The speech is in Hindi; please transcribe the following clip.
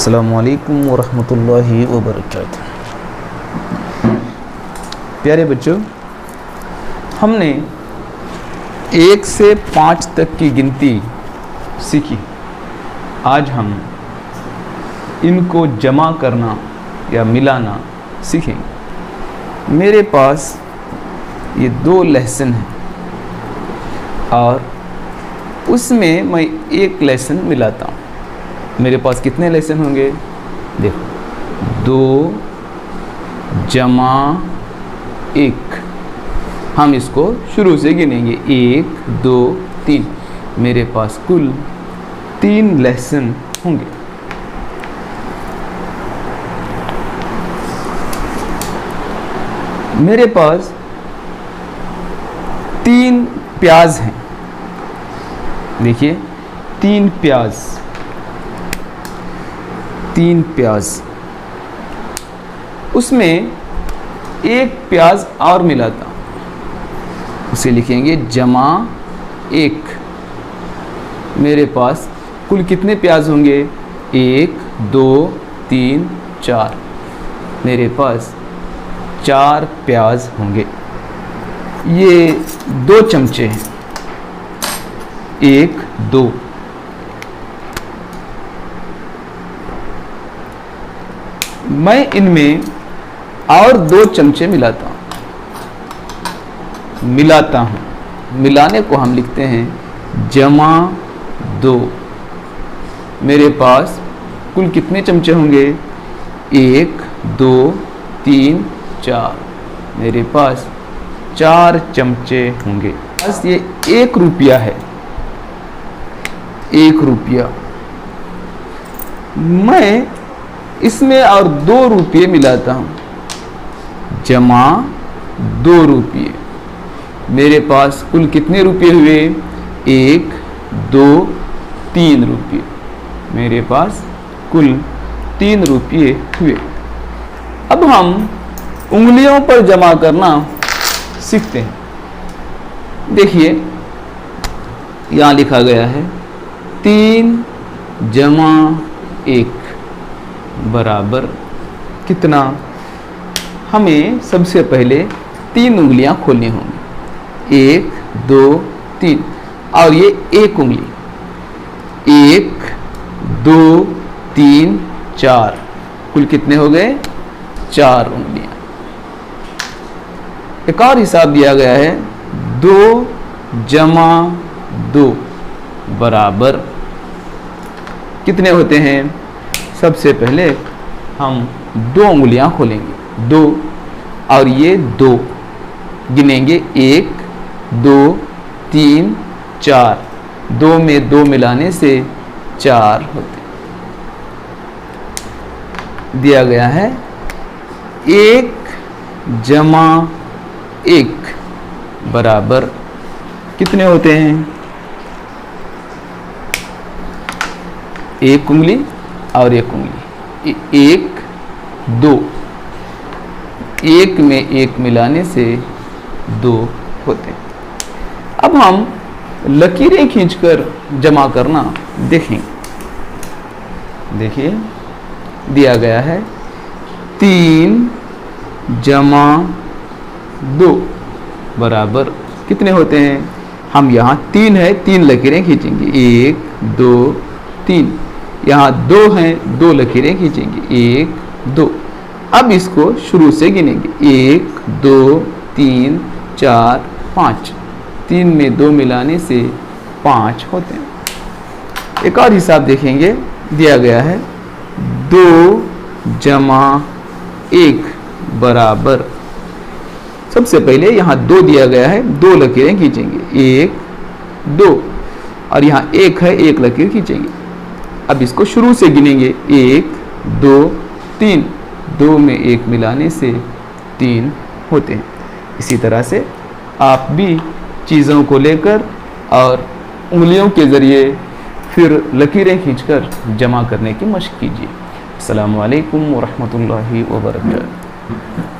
अस्सलामु अलैकुम वरहमतुल्लाहि वबरकातुहू। प्यारे बच्चों, हमने 1 से 5 तक की गिनती सीखी। आज हम इनको जमा करना या मिलाना सीखेंगे। मेरे पास ये 2 लेसन हैं और उसमें मैं एक लेसन मिलाता हूँ। मेरे पास कितने लेसन होंगे? देखो, 2 जमा 1। हम इसको शुरू से गिनेंगे, 1 2 3। मेरे पास कुल 3 लेसन होंगे। मेरे पास 3 प्याज हैं। देखिए, 3 प्याज, उसमें एक प्याज और मिलाता हूँ, उसे लिखेंगे जमा 1। मेरे पास कुल कितने प्याज होंगे? 1 2 3 4। मेरे पास 4 प्याज होंगे। ये 2 चमचे हैं, 1 2। मैं इनमें और 2 चमचे मिलाता हूँ। मिलाने को हम लिखते हैं जमा 2। मेरे पास कुल कितने चमचे होंगे? 1 2 3 4। मेरे पास 4 चमचे होंगे। बस ये 1 रुपया है, 1 रुपया। मैं इसमें और 2 रुपये मिलाता हूँ, जमा 2 रुपये। मेरे पास कुल कितने रुपये हुए? 1 2 3 रुपये। मेरे पास कुल 3 रुपये हुए। अब हम उंगलियों पर जमा करना सीखते हैं। देखिए, यहाँ लिखा गया है 3 जमा 1 बराबर कितना? हमें सबसे पहले 3 उंगलियां खोलनी होंगी, 1 2 3, और ये 1 उंगली, 1 2 3 4। कुल कितने हो गए? 4 उंगलियां। एक और हिसाब दिया गया है, 2 जमा 2 बराबर कितने होते हैं? सबसे पहले हम 2 उंगलियां खोलेंगे, 2, और ये 2 गिनेंगे, 1 2 3 4। 2 में 2 मिलाने से 4 होते। दिया गया है 1 जमा 1 बराबर कितने होते हैं? 1 उंगली और 1 उंगली, 1 2। 1 में 1 मिलाने से 2 होते हैं। अब हम लकीरें खींचकर जमा करना देखेंगे। देखिए, दिया गया है 3 जमा 2 बराबर कितने होते हैं? हम यहाँ 3 है, 3 लकीरें खींचेंगे, 1 2 3। यहाँ 2 हैं, 2 लकीरें खींचेंगे, 1 2। अब इसको शुरू से गिनेंगे, 1 2 3 4 5। 3 में 2 मिलाने से 5 होते हैं। एक और हिसाब देखेंगे, दिया गया है 2 जमा 1 बराबर, सबसे पहले यहाँ 2 दिया गया है, 2 लकीरें खींचेंगे, 1 2, और यहाँ 1 है, 1 लकीर खींचेंगे। अब इसको शुरू से गिनेंगे, 1 2 3। 2 में 1 मिलाने से 3 होते हैं। इसी तरह से आप भी चीज़ों को लेकर और उंगलियों के ज़रिए फिर लकीरें खींचकर जमा करने की मशक कीजिए। अस्सलामु अलैकुम वरहमतुल्लाहि वबरकातुहू।